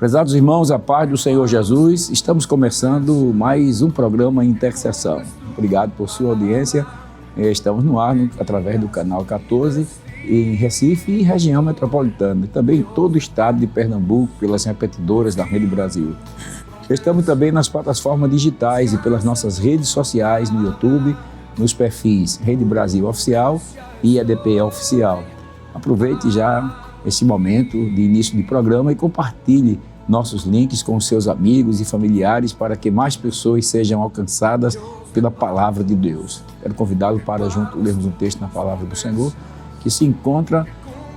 Prezados irmãos, a paz do Senhor Jesus, estamos começando mais um programa Intercessão. Obrigado por sua audiência. Estamos no ar através do canal 14 em Recife e região metropolitana, e também em todo o estado de Pernambuco, pelas repetidoras da Rede Brasil. Estamos também nas plataformas digitais e pelas nossas redes sociais no YouTube, nos perfis Rede Brasil Oficial e EDP Oficial. Aproveite já esse momento de início de programa e compartilhe nossos links com seus amigos e familiares para que mais pessoas sejam alcançadas pela palavra de Deus. Quero convidá-lo para junto lermos um texto na palavra do Senhor que se encontra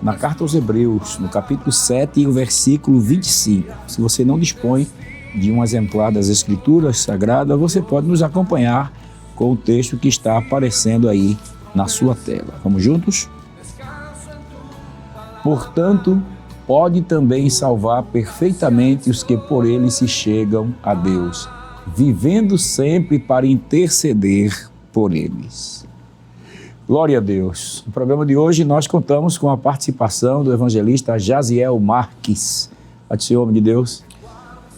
na carta aos Hebreus, no capítulo 7 e o versículo 25. Se você não dispõe de um exemplar das Escrituras Sagradas, você pode nos acompanhar com o texto que está aparecendo aí na sua tela. Vamos juntos? Portanto, pode também salvar perfeitamente os que por ele se chegam a Deus, vivendo sempre para interceder por eles. Glória a Deus. No programa de hoje nós contamos com a participação do evangelista Jaziel Marques. A ti, homem de Deus.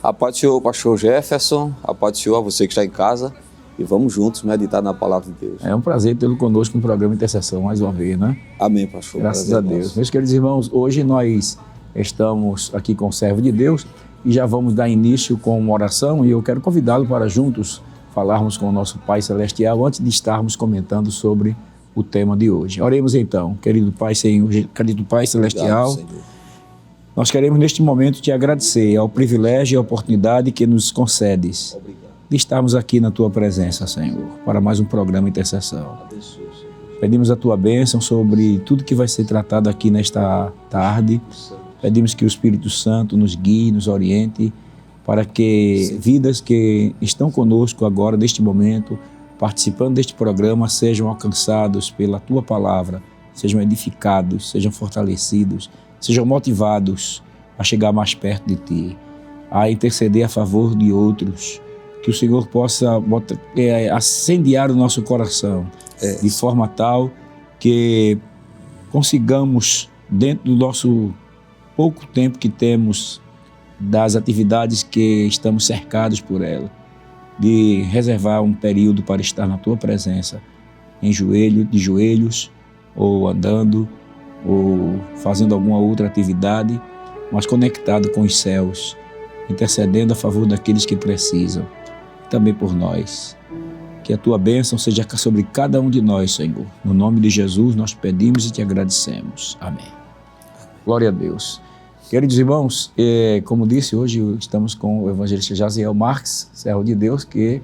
A paz do Senhor, pastor Jefferson, a paz do Senhor a você que está em casa, e vamos juntos meditar na palavra de Deus. É um prazer tê-lo conosco no programa Intercessão mais uma vez, né? Amém, pastor. Graças a Deus. Meus queridos irmãos, hoje nós estamos aqui com o servo de Deus e já vamos dar início com uma oração, e eu quero convidá-lo para juntos falarmos com o nosso Pai Celestial antes de estarmos comentando sobre o tema de hoje. Oremos então, querido Pai Senhor, querido Pai Celestial. Obrigado, Senhor. Nós queremos neste momento te agradecer ao privilégio e à oportunidade que nos concedes. Obrigado. De estarmos aqui na tua presença, Senhor, para mais um programa Intercessão. Abençoe, Senhor. Pedimos a tua bênção sobre tudo que vai ser tratado aqui nesta tarde. Pedimos que o Espírito Santo nos guie, nos oriente, para que vidas que estão conosco agora, neste momento, participando deste programa, sejam alcançados pela tua palavra, sejam edificados, sejam fortalecidos, sejam motivados a chegar mais perto de ti, a interceder a favor de outros, que o Senhor possa acendiar o nosso coração de forma tal que consigamos, dentro do nosso pouco tempo que temos, das atividades que estamos cercados por ela, de reservar um período para estar na tua presença, de joelhos, ou andando, ou fazendo alguma outra atividade, mas conectado com os céus, intercedendo a favor daqueles que precisam, também por nós. Que a tua bênção seja sobre cada um de nós, Senhor. No nome de Jesus nós pedimos e te agradecemos. Amém. Glória a Deus. Queridos irmãos, como disse, hoje estamos com o evangelista Jaziel Marques, servo de Deus, que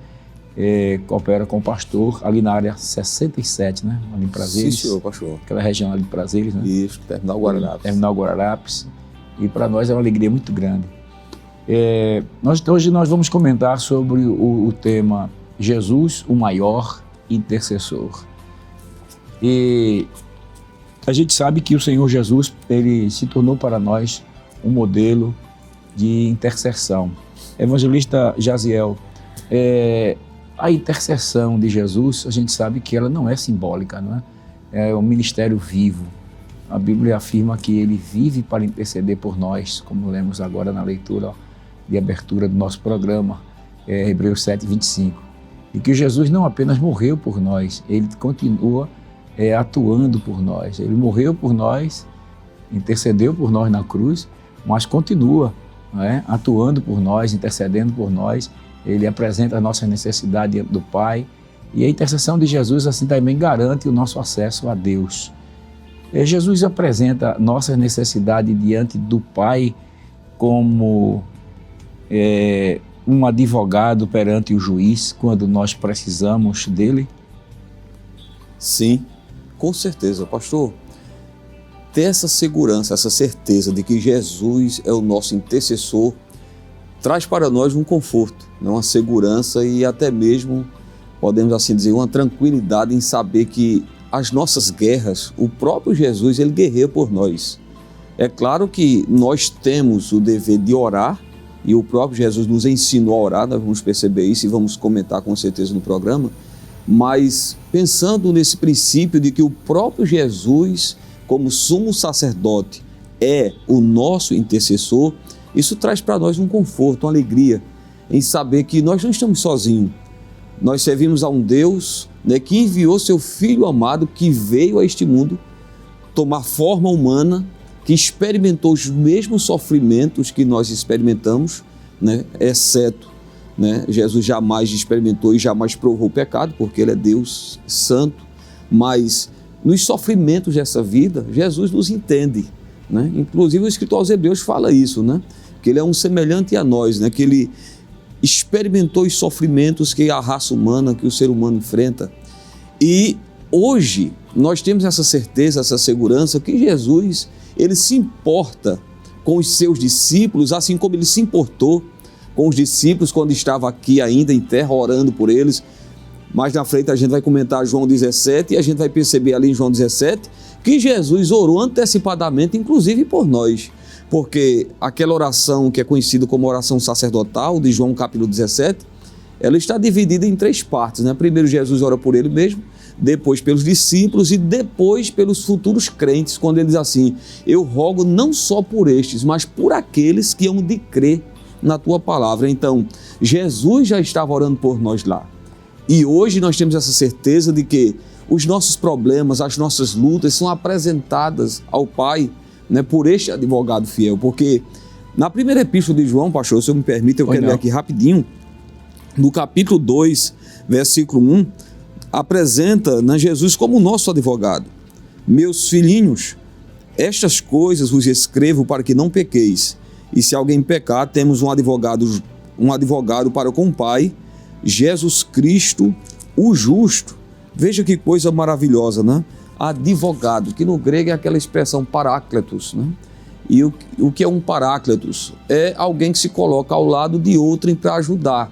coopera com o pastor ali na área 67, né? Ali em Prazeres. Sim, senhor, pastor. Aquela região ali de Prazeres, né? Isso, Terminal Guararapes. Terminal Guararapes. E para nós é uma alegria muito grande. Hoje nós vamos comentar sobre o tema Jesus, o maior intercessor. E a gente sabe que o Senhor Jesus, ele se tornou para nós um modelo de intercessão. Evangelista Jaziel, a intercessão de Jesus, a gente sabe que ela não é simbólica, não é? É um ministério vivo. A Bíblia afirma que ele vive para interceder por nós, como lemos agora na leitura de abertura do nosso programa, Hebreus 7, 25. E que Jesus não apenas morreu por nós, ele continua atuando por nós. Ele morreu por nós, intercedeu por nós na cruz, mas continua, não é? Atuando por nós, intercedendo por nós. Ele apresenta a nossa necessidade diante do Pai, e a intercessão de Jesus assim também garante o nosso acesso a Deus. Jesus apresenta nossas necessidades diante do Pai como um advogado perante o juiz quando nós precisamos dele? Sim, com certeza, pastor. Ter essa segurança, essa certeza de que Jesus é o nosso intercessor, traz para nós um conforto, uma segurança e até mesmo, podemos assim dizer, uma tranquilidade em saber que as nossas guerras, o próprio Jesus, ele guerreia por nós. É claro que nós temos o dever de orar, e o próprio Jesus nos ensinou a orar, nós vamos perceber isso e vamos comentar com certeza no programa, mas pensando nesse princípio de que o próprio Jesus, como sumo sacerdote, é o nosso intercessor, Isso traz para nós um conforto, uma alegria em saber que nós não estamos sozinhos. Nós servimos a um Deus, né, que enviou seu Filho amado, que veio a este mundo tomar forma humana, que experimentou os mesmos sofrimentos que nós experimentamos, né, exceto, né, Jesus jamais experimentou e jamais provou o pecado, porque Ele é Deus santo, mas nos sofrimentos dessa vida, Jesus nos entende, né? Inclusive o escritor aos Hebreus fala isso, né? Que Ele é um semelhante a nós, né? Que Ele experimentou os sofrimentos que a raça humana, que o ser humano enfrenta. E hoje nós temos essa certeza, essa segurança que Jesus, Ele se importa com os seus discípulos, assim como Ele se importou com os discípulos quando estava aqui ainda em terra, orando por eles. Mais na frente a gente vai comentar João 17 e a gente vai perceber ali em João 17 que Jesus orou antecipadamente, inclusive por nós, porque aquela oração que é conhecida como oração sacerdotal de João capítulo 17, ela está dividida em 3 partes, né? Primeiro Jesus ora por ele mesmo, depois pelos discípulos e depois pelos futuros crentes, quando ele diz assim: eu rogo não só por estes, mas por aqueles que hão de crer na tua palavra. Então, Jesus já estava orando por nós lá. E hoje nós temos essa certeza de que os nossos problemas, as nossas lutas são apresentadas ao Pai, né, por este advogado fiel. Porque na primeira epístola de João, pastor, se eu me permite, eu quero ler aqui rapidinho, no capítulo 2, versículo 1, apresenta, né, Jesus como nosso advogado. Meus filhinhos, estas coisas vos escrevo para que não pequeis. E se alguém pecar, temos um advogado para com o Pai, Jesus Cristo, o justo. Veja que coisa maravilhosa, né? Advogado, que no grego é aquela expressão parácletos, né? E o que é um parácletos? É alguém que se coloca ao lado de outrem para ajudar.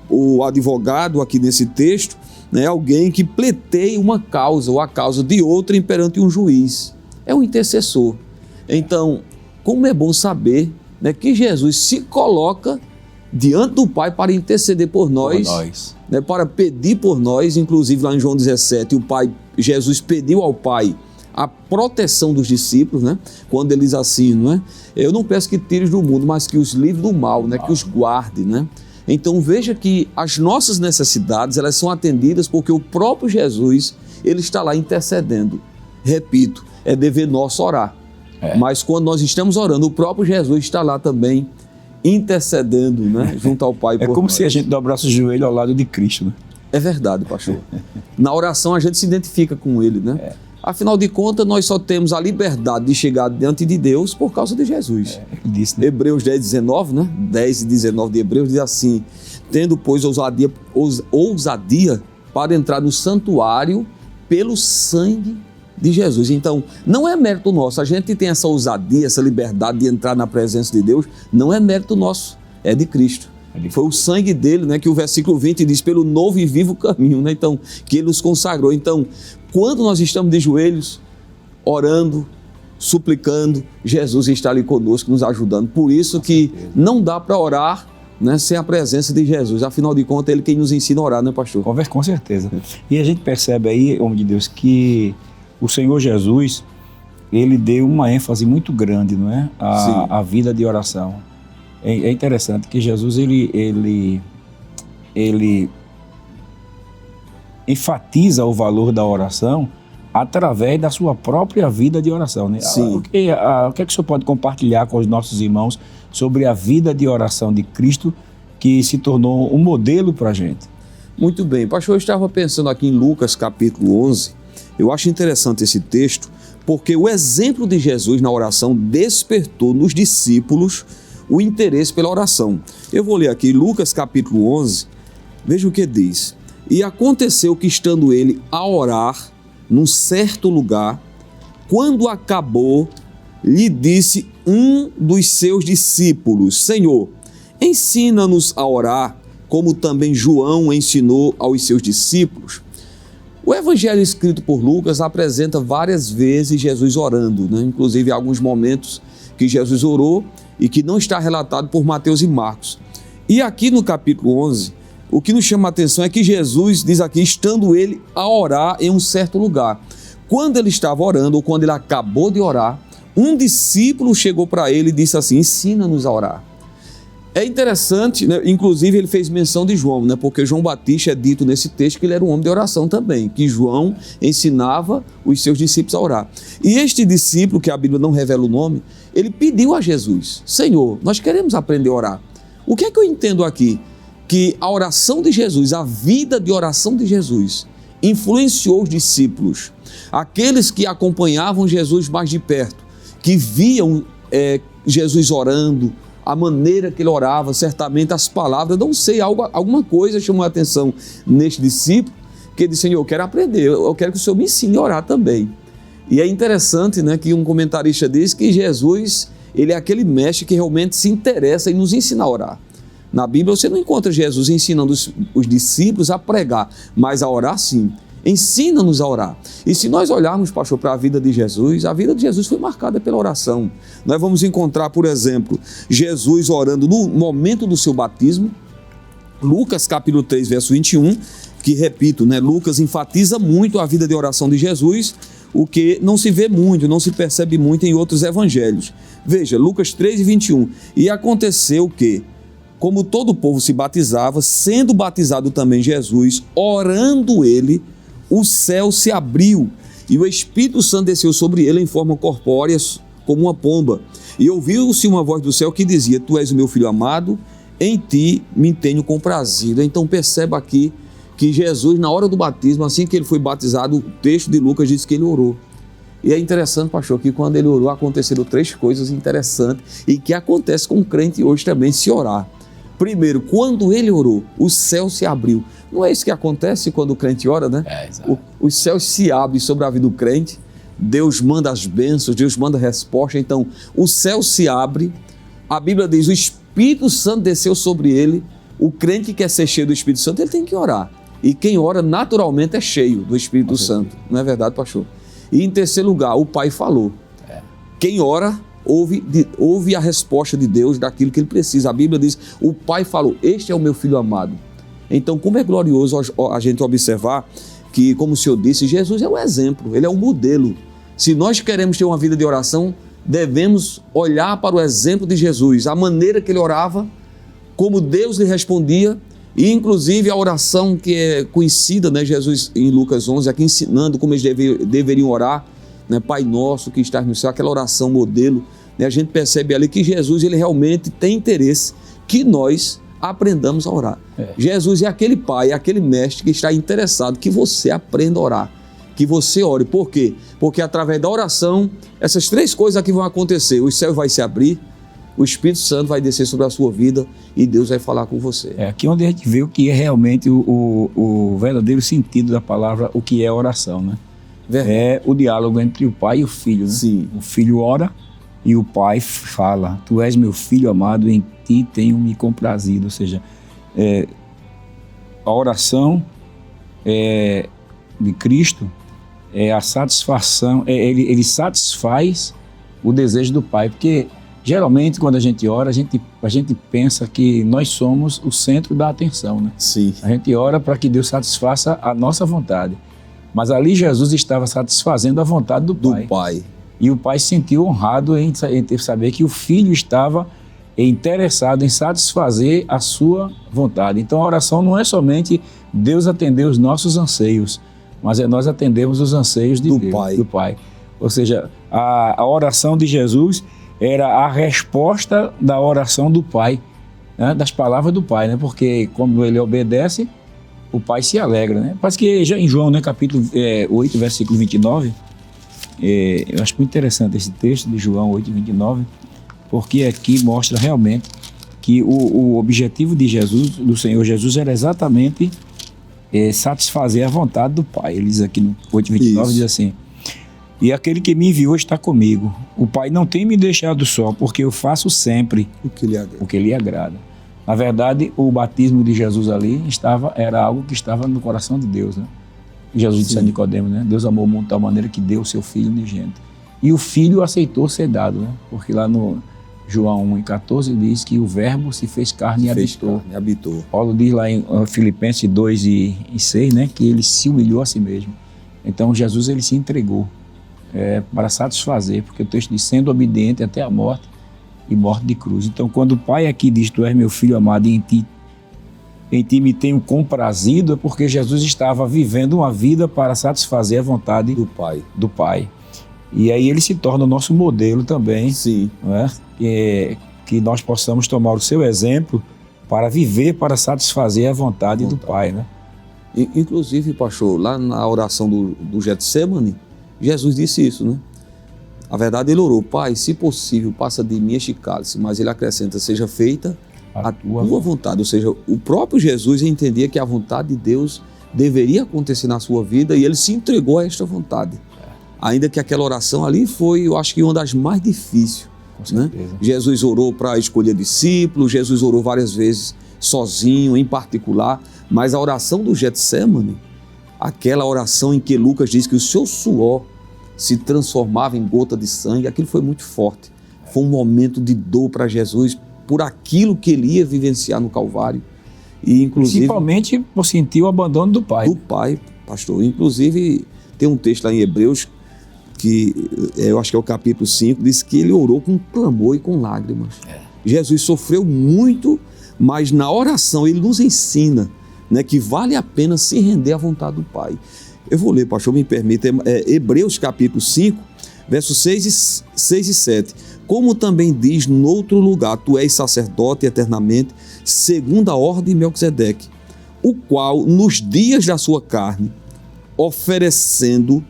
O advogado aqui nesse texto, né, é alguém que pleiteia uma causa ou a causa de outrem perante um juiz. É um intercessor. Então, como é bom saber, né, que Jesus se coloca diante do Pai para interceder por nós. Né, para pedir por nós. Inclusive lá em João 17, Jesus pediu ao Pai a proteção dos discípulos, né? Quando ele diz assim, não é? Eu não peço que tires do mundo, mas que os livre do mal, né? Que os guarde, né? Então veja que as nossas necessidades, elas são atendidas porque o próprio Jesus, ele está lá intercedendo. Repito, é dever nosso orar. Mas quando nós estamos orando, o próprio Jesus está lá também intercedendo, né, junto ao Pai. É como nós. Se a gente dobrasse o joelho ao lado de Cristo, né? É verdade, pastor. Na oração a gente se identifica com Ele, né? Afinal de contas, nós só temos a liberdade de chegar diante de Deus por causa de Jesus. Ele disse, né? Hebreus 10, 19, né? 10 e 19 de Hebreus diz assim: tendo, pois, ousadia para entrar no santuário pelo sangue de Jesus. Então, não é mérito nosso. A gente tem essa ousadia, essa liberdade de entrar na presença de Deus, não é mérito nosso, é de Cristo. Foi o sangue dele, né, que o versículo 20 diz, pelo novo e vivo caminho, né, então, que ele nos consagrou. Então, quando nós estamos de joelhos, orando, suplicando, Jesus está ali conosco, nos ajudando. Por isso que não dá para orar, né, sem a presença de Jesus. Afinal de contas, é Ele quem nos ensina a orar, né, pastor? Com certeza. E a gente percebe aí, homem de Deus, que o Senhor Jesus, ele deu uma ênfase muito grande, não é? À vida de oração. É interessante que Jesus, ele enfatiza o valor da oração através da sua própria vida de oração, né? Sim. O que é que o senhor pode compartilhar com os nossos irmãos sobre a vida de oração de Cristo, que se tornou um modelo para a gente? Muito bem. Pastor, eu estava pensando aqui em Lucas capítulo 11, eu acho interessante esse texto, porque o exemplo de Jesus na oração despertou nos discípulos o interesse pela oração. Eu vou ler aqui Lucas capítulo 11, veja o que diz. E aconteceu que, estando ele a orar num certo lugar, quando acabou, lhe disse um dos seus discípulos: Senhor, ensina-nos a orar, como também João ensinou aos seus discípulos. O evangelho escrito por Lucas apresenta várias vezes Jesus orando, né? Inclusive alguns momentos que Jesus orou e que não está relatado por Mateus e Marcos. E aqui no capítulo 11, o que nos chama a atenção é que Jesus diz aqui, estando ele a orar em um certo lugar. Quando ele estava orando, ou quando ele acabou de orar, um discípulo chegou para ele e disse assim: ensina-nos a orar. É interessante, né? Inclusive ele fez menção de João, né? Porque João Batista é dito nesse texto que ele era um homem de oração também, que João ensinava os seus discípulos a orar. E este discípulo, que a Bíblia não revela o nome, ele pediu a Jesus: Senhor, nós queremos aprender a orar. O que é que eu entendo aqui? Que a oração de Jesus, a vida de oração de Jesus, influenciou os discípulos, aqueles que acompanhavam Jesus mais de perto, que viam Jesus orando, a maneira que ele orava, certamente as palavras, não sei, alguma coisa chamou a atenção neste discípulo, que ele disse: Senhor, eu quero aprender, eu quero que o Senhor me ensine a orar também. E é interessante, né, que um comentarista diz que Jesus, ele é aquele mestre que realmente se interessa em nos ensinar a orar. Na Bíblia você não encontra Jesus ensinando os discípulos a pregar, mas a orar sim. Ensina-nos a orar. E se nós olharmos, pastor, para a vida de Jesus foi marcada pela oração. Nós vamos encontrar, por exemplo, Jesus orando no momento do seu batismo, Lucas capítulo 3, verso 21, que, repito, né, Lucas enfatiza muito a vida de oração de Jesus, o que não se vê muito, não se percebe muito em outros evangelhos. Veja, Lucas 3, 21. E aconteceu que, como todo o povo se batizava, sendo batizado também Jesus, orando ele, o céu se abriu e o Espírito Santo desceu sobre ele em forma corpórea, como uma pomba. E ouviu-se uma voz do céu que dizia: Tu és o meu filho amado, em ti me tenho comprazido. Então perceba aqui que Jesus, na hora do batismo, assim que ele foi batizado, o texto de Lucas diz que ele orou. E é interessante, pastor, que quando ele orou, aconteceram 3 coisas interessantes e que acontece com o crente hoje também, se orar. Primeiro, quando ele orou, o céu se abriu. Não é isso que acontece quando o crente ora, né? Os céus se abrem sobre a vida do crente, Deus manda as bênçãos, Deus manda a resposta. Então, o céu se abre, a Bíblia diz: o Espírito Santo desceu sobre ele. O crente que quer ser cheio do Espírito Santo, ele tem que orar. E quem ora naturalmente é cheio do Espírito Santo. Não é verdade, pastor? E em terceiro lugar, o Pai falou. Quem ora ouve a resposta de Deus daquilo que ele precisa. A Bíblia diz: o Pai falou, este é o meu filho amado. Então, como é glorioso a gente observar que, como o Senhor disse, Jesus é um exemplo, ele é um modelo. Se nós queremos ter uma vida de oração, devemos olhar para o exemplo de Jesus, a maneira que ele orava, como Deus lhe respondia, e inclusive a oração que é conhecida, né, Jesus em Lucas 11, aqui ensinando como eles deveriam orar, né, Pai nosso que estás no céu, aquela oração modelo, né, a gente percebe ali que Jesus, ele realmente tem interesse que nós aprendamos a orar. Jesus é aquele pai, é aquele mestre que está interessado que você aprenda a orar, que você ore. Por quê? Porque através da oração, essas 3 coisas aqui vão acontecer: o céu vai se abrir, o Espírito Santo vai descer sobre a sua vida e Deus vai falar com você. É aqui onde a gente vê o que é realmente o verdadeiro sentido da palavra, o que é oração, né? É o diálogo entre o pai e o filho, né? Sim. O filho ora e o pai fala: Tu és meu filho amado, em ti tenho me comprazido. Ou seja, a oração de Cristo é a satisfação, ele satisfaz o desejo do pai, porque geralmente quando a gente ora, a gente pensa que nós somos o centro da atenção, né? Sim. A gente ora para que Deus satisfaça a nossa vontade, mas ali Jesus estava satisfazendo a vontade do pai. E o pai se sentiu honrado em saber que o filho estava interessado em satisfazer a sua vontade. Então a oração não é somente Deus atender os nossos anseios, mas é nós atendermos os anseios do Pai. Ou seja, a oração de Jesus era a resposta da oração do Pai, né? Das palavras do Pai, né? Porque quando ele obedece, o Pai se alegra, né? Parece que já em João, né, capítulo 8, versículo 29, eu acho muito interessante esse texto de João 8, 29, porque aqui mostra realmente que o objetivo de Jesus, do Senhor Jesus, era exatamente satisfazer a vontade do Pai. Ele diz aqui no 8:29, diz assim: E aquele que me enviou está comigo. O Pai não tem me deixado só, porque eu faço sempre o que lhe agrada. Na verdade, o batismo de Jesus ali era algo que estava no coração de Deus, né? Jesus disse a Nicodemo, né? Deus amou o mundo de tal maneira que deu o seu Filho unigênito. E o Filho aceitou ser dado, né? Porque lá no João 1:14 diz que o Verbo se fez carne e habitou. Paulo diz lá em Filipenses 2:6, né? Que ele se humilhou a si mesmo. Então Jesus, ele se entregou. para satisfazer, porque o texto diz, sendo obediente até a morte e morte de cruz. Então, quando o Pai aqui diz, tu és meu filho amado e em ti me tenho comprazido, é porque Jesus estava vivendo uma vida para satisfazer a vontade do Pai. E aí ele se torna o nosso modelo também. Sim. Não é? Que nós possamos tomar o seu exemplo para viver, para satisfazer a vontade do Pai, né? Inclusive, pastor, lá na oração do Getsemane, Jesus disse isso, né? A verdade, ele orou, Pai, se possível, passa de mim este cálice, mas ele acrescenta, seja feita a tua vontade. Ou seja, o próprio Jesus entendia que a vontade de Deus deveria acontecer na sua vida e ele se entregou a esta vontade. Ainda que aquela oração ali foi, eu acho que uma das mais difíceis. Com certeza. Né? Jesus orou para escolher discípulos, Jesus orou várias vezes sozinho, em particular, mas a oração do Getsemane, aquela oração em que Lucas diz que o seu suor se transformava em gota de sangue, aquilo foi muito forte. Foi um momento de dor para Jesus por aquilo que ele ia vivenciar no Calvário. E, inclusive, principalmente por sentir o abandono do Pai. Do Pai, pastor. Inclusive, tem um texto lá em Hebreus, que eu acho que é o capítulo 5, diz que ele orou com clamor e com lágrimas. Jesus sofreu muito, mas na oração ele nos ensina, né, que vale a pena se render à vontade do Pai. Eu vou ler, pastor, me permita, Hebreus capítulo 5, versos 6 e 7. Como também diz noutro lugar, tu és sacerdote eternamente, segundo a ordem de Melquisedeque, o qual nos dias da sua carne, oferecendo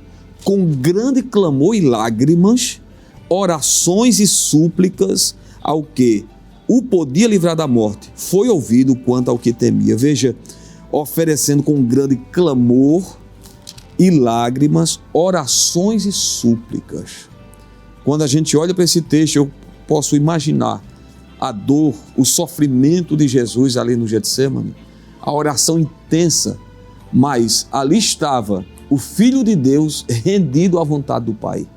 com grande clamor e lágrimas, orações e súplicas ao que o podia livrar da morte, foi ouvido quanto ao que temia. Veja, oferecendo com grande clamor e lágrimas, orações e súplicas. Quando a gente olha para esse texto, eu posso imaginar a dor, o sofrimento de Jesus ali no Getsemane, a oração intensa, mas ali estava o Filho de Deus rendido à vontade do Pai,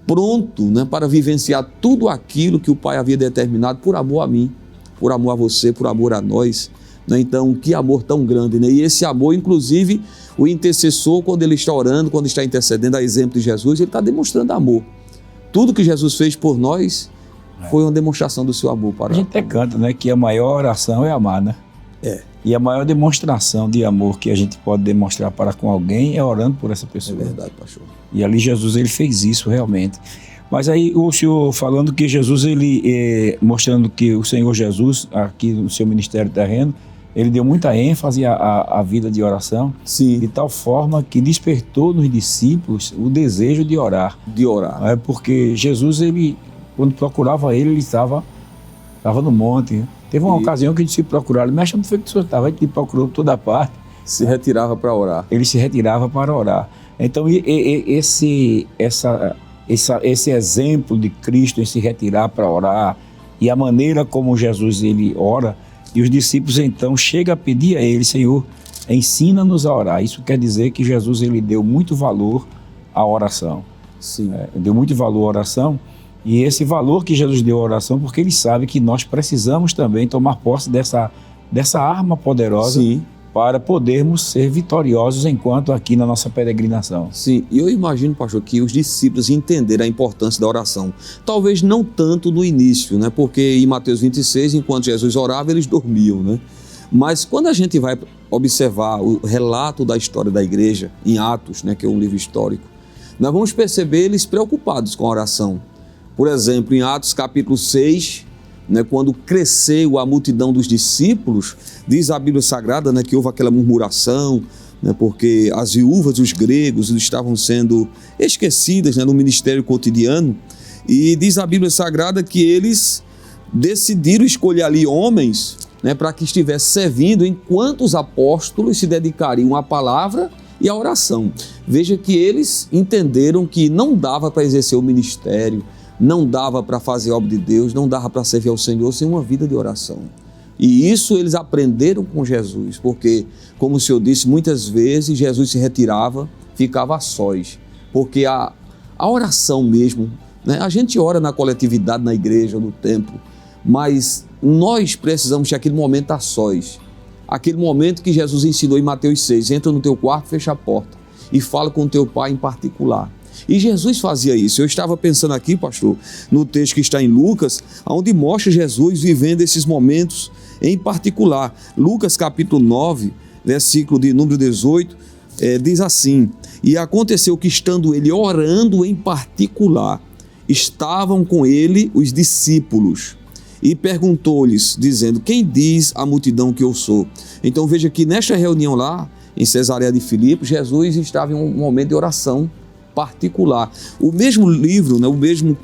pronto, né, para vivenciar tudo aquilo que o Pai havia determinado por amor a mim, por amor a você, por amor a nós. Né? Então, que amor tão grande, né? E esse amor, inclusive, o intercessor, quando ele está orando, quando está intercedendo, a exemplo de Jesus, ele está demonstrando amor. Tudo que Jesus fez por nós foi uma demonstração do seu amor para nós. A gente até canta, né, que a maior oração é amar, né? E a maior demonstração de amor que a gente pode demonstrar para com alguém é orando por essa pessoa. É verdade, pastor. E ali Jesus, ele fez isso realmente. Mas aí o senhor falando que Jesus, ele mostrando que o Senhor Jesus, aqui no seu ministério terreno, ele deu muita ênfase à vida de oração. Sim. De tal forma que despertou nos discípulos o desejo de orar. De orar. Porque Jesus, ele, quando procurava ele estava no monte, né? Teve uma ocasião que a gente se procuraram, mas onde foi que o senhor estava? A gente procurou por toda parte. Se retirava para orar. Ele se retirava para orar. Então, esse exemplo de Cristo em se retirar para orar e a maneira como Jesus ele ora, e os discípulos então chegam a pedir a ele, Senhor, ensina-nos a orar. Isso quer dizer que Jesus ele deu muito valor à oração. Sim. Deu muito valor à oração. E esse valor que Jesus deu à oração, porque ele sabe que nós precisamos também tomar posse dessa arma poderosa. Sim. Para podermos ser vitoriosos enquanto aqui na nossa peregrinação. Sim, e eu imagino, pastor, que os discípulos entenderam a importância da oração. Talvez não tanto no início, né? Porque em Mateus 26, enquanto Jesus orava, eles dormiam, né? Mas quando a gente vai observar o relato da história da igreja, em Atos, né, que é um livro histórico, nós vamos perceber eles preocupados com a oração. Por exemplo, em Atos capítulo 6, né, quando cresceu a multidão dos discípulos, diz a Bíblia Sagrada, né, que houve aquela murmuração, né, porque as viúvas dos gregos estavam sendo esquecidas, né, no ministério cotidiano, e diz a Bíblia Sagrada que eles decidiram escolher ali homens, né, para que estivessem servindo enquanto os apóstolos se dedicariam à palavra e à oração. Veja que eles entenderam que não dava para exercer o ministério, não dava para fazer a obra de Deus, não dava para servir ao Senhor sem uma vida de oração. E isso eles aprenderam com Jesus, porque, como o Senhor disse, muitas vezes Jesus se retirava, ficava a sós, porque a oração mesmo, né? A gente ora na coletividade, na igreja, no templo, mas nós precisamos ter aquele momento a sós, aquele momento que Jesus ensinou em Mateus 6, entra no teu quarto, fecha a porta e fala com o teu pai em particular. E Jesus fazia isso. Eu estava pensando aqui, pastor, no texto que está em Lucas, onde mostra Jesus vivendo esses momentos em particular. Lucas capítulo 9, versículo de número 18, diz assim: e aconteceu que, estando ele orando em particular, estavam com ele os discípulos, e perguntou-lhes, dizendo: quem diz a multidão que eu sou? Então veja que nesta reunião lá, em Cesareia de Filipe, Jesus estava em um momento de oração particular. O mesmo livro, né, o mesmo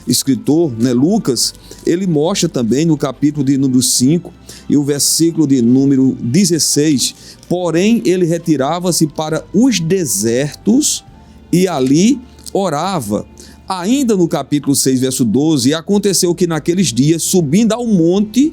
escritor, né, Lucas, ele mostra também no capítulo de número 5 e o versículo de número 16, porém ele retirava-se para os desertos e ali orava. Ainda no capítulo 6, verso 12, e aconteceu que naqueles dias, subindo ao monte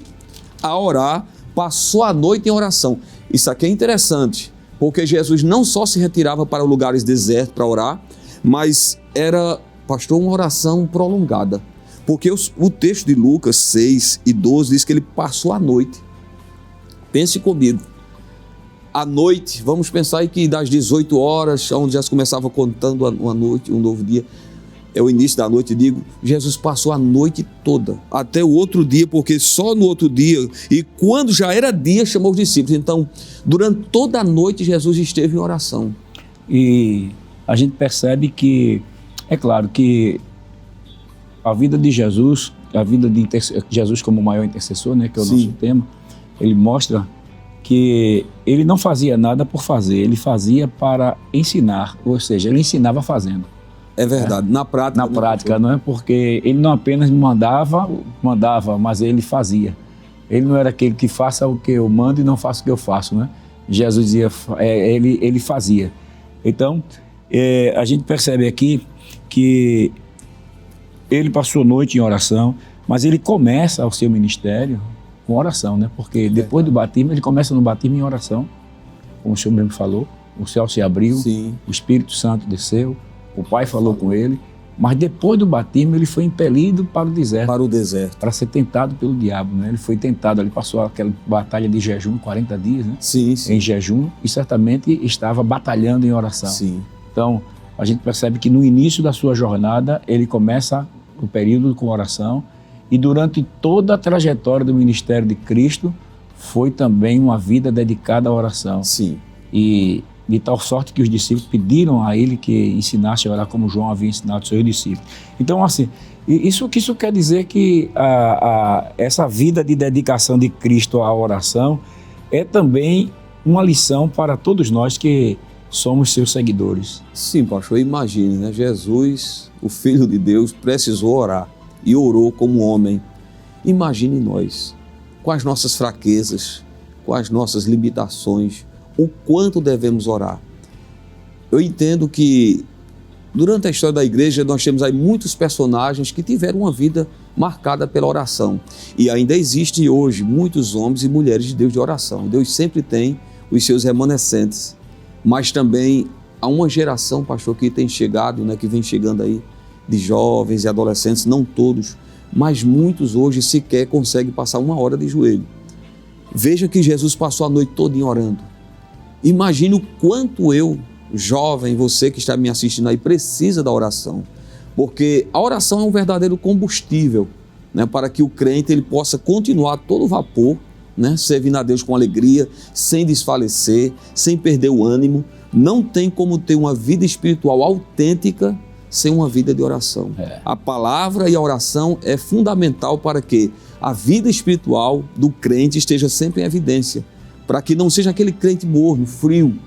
a orar, passou a noite em oração. Isso aqui é interessante, porque Jesus não só se retirava para lugares desertos para orar, mas era, pastor, uma oração prolongada. Porque o texto de Lucas 6 e 12 diz que ele passou a noite. Pense comigo. À noite, vamos pensar aí que das 18 horas, onde já se começava contando uma noite, um novo dia, é o início da noite, digo, Jesus passou a noite toda, até o outro dia, porque só no outro dia, e quando já era dia, chamou os discípulos. Então, durante toda a noite, Jesus esteve em oração. E a gente percebe que, é claro que a vida de Jesus, a vida de Jesus como o maior intercessor, né, que é o nosso tema, ele mostra que ele não fazia nada por fazer, ele fazia para ensinar, ou seja, ele ensinava fazendo. É verdade, na prática. Na prática, não é? Porque ele não apenas mandava, mas ele fazia. Ele não era aquele que faça o que eu mando e não faça o que eu faço, né? Jesus dizia, ele fazia. Então, a gente percebe aqui que ele passou a noite em oração, mas ele começa o seu ministério com oração, né? Porque depois do batismo, ele começa no batismo em oração, como o senhor mesmo falou, o céu se abriu, sim, o Espírito Santo desceu, o Pai falou com ele, mas depois do batismo ele foi impelido para o deserto. Para o deserto. Para ser tentado pelo diabo, né? Ele foi tentado, ele passou aquela batalha de jejum, 40 dias, né? Sim, sim. Em jejum, e certamente estava batalhando em oração. Sim. Então, a gente percebe que no início da sua jornada, ele começa o período com oração, e durante toda a trajetória do ministério de Cristo, foi também uma vida dedicada à oração. Sim. E de tal sorte que os discípulos pediram a ele que ensinasse a orar como João havia ensinado os seus discípulos. Então, assim, isso quer dizer que essa vida de dedicação de Cristo à oração é também uma lição para todos nós que somos seus seguidores. Sim, pastor, imagine, né? Jesus, o Filho de Deus, precisou orar e orou como homem. Imagine nós, com as nossas fraquezas, com as nossas limitações, o quanto devemos orar. Eu entendo que durante a história da igreja nós temos aí muitos personagens que tiveram uma vida marcada pela oração, e ainda existe hoje muitos homens e mulheres de Deus de oração. Deus sempre tem os seus remanescentes, mas também há uma geração, pastor, que tem chegado, né, que vem chegando aí de jovens e adolescentes, não todos, mas muitos hoje sequer conseguem passar uma hora de joelho. Veja que Jesus passou a noite toda orando. Imagine o quanto eu, jovem, você que está me assistindo aí, precisa da oração. Porque a oração é um verdadeiro combustível, né, para que o crente ele possa continuar a todo vapor, né, servindo a Deus com alegria, sem desfalecer, sem perder o ânimo. Não tem como ter uma vida espiritual autêntica sem uma vida de oração. A palavra e a oração é fundamental para que a vida espiritual do crente esteja sempre em evidência, para que não seja aquele crente morno, frio.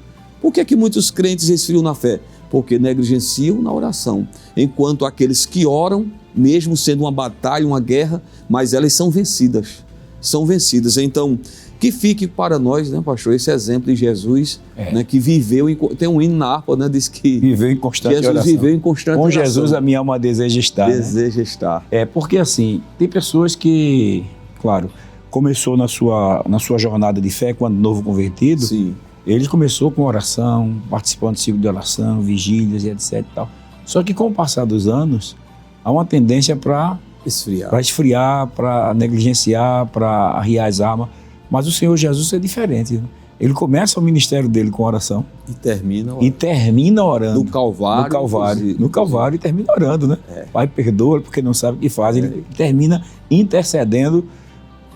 Por que é que muitos crentes esfriam na fé? Porque negligenciam na oração, enquanto aqueles que oram, mesmo sendo uma batalha, uma guerra, mas elas são vencidas. São vencidas. Então, que fique para nós, né, pastor, esse exemplo de Jesus, né, que viveu, tem um hino na harpa, né, diz que viveu em constante Jesus oração. Viveu em constante Com oração. Jesus a minha alma deseja estar. Deseja estar. Porque assim, tem pessoas que, claro, começou na sua jornada de fé, quando novo convertido, sim, ele começou com oração, participando de ciclo de oração, vigílias e etc e tal. Só que com o passar dos anos, há uma tendência para esfriar, para negligenciar, para arriar as armas. Mas o Senhor Jesus é diferente. Ele começa o ministério dele com oração. E termina orando. No Calvário. No Calvário e termina orando, né? Pai, perdoa porque não sabe o que faz. Ele termina intercedendo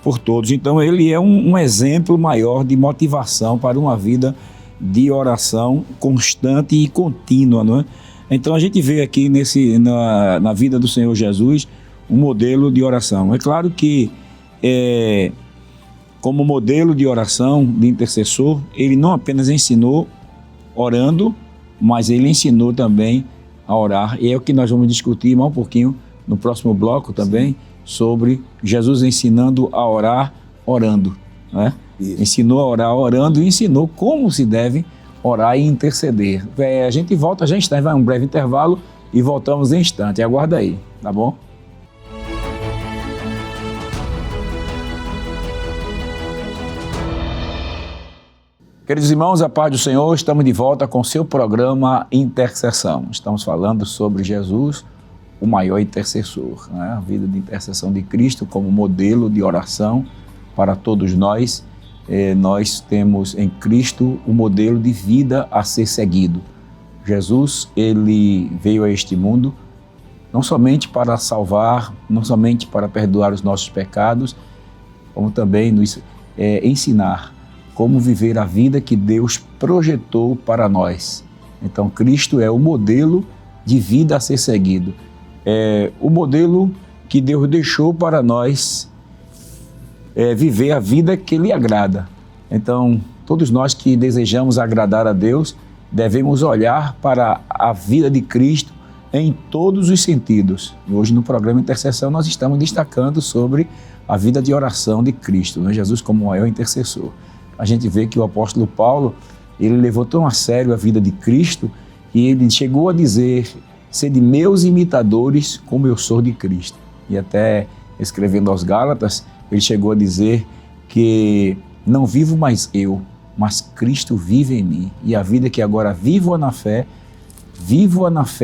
por todos. Então ele é um exemplo maior de motivação para uma vida de oração constante e contínua, não é? Então a gente vê aqui na vida do Senhor Jesus um modelo de oração. É claro que como modelo de oração, de intercessor, ele não apenas ensinou orando, mas ele ensinou também a orar. E é o que nós vamos discutir mais um pouquinho no próximo bloco também, sobre Jesus ensinando a orar orando, né? Ensinou a orar orando e ensinou como se deve orar e interceder. A gente volta, vai um breve intervalo e voltamos em instante. Aguarda aí, tá bom? Queridos irmãos, a paz do Senhor, estamos de volta com o seu programa Intercessão. Estamos falando sobre Jesus, o maior intercessor, né? A vida de intercessão de Cristo como modelo de oração para todos nós. Nós temos em Cristo o modelo de vida a ser seguido. Jesus, ele veio a este mundo não somente para salvar, não somente para perdoar os nossos pecados, como também nos ensinar como viver a vida que Deus projetou para nós. Então, Cristo é o modelo de vida a ser seguido. É o modelo que Deus deixou para nós viver a vida que lhe agrada. Então, todos nós que desejamos agradar a Deus, devemos olhar para a vida de Cristo em todos os sentidos. Hoje, no programa Intercessão, nós estamos destacando sobre a vida de oração de Cristo, né? Jesus como o maior intercessor. A gente vê que o apóstolo Paulo, ele levou tão a sério a vida de Cristo e ele chegou a dizer: sede meus imitadores como eu sou de Cristo. E até escrevendo aos Gálatas, ele chegou a dizer que não vivo mais eu, mas Cristo vive em mim. E a vida que agora vivo na fé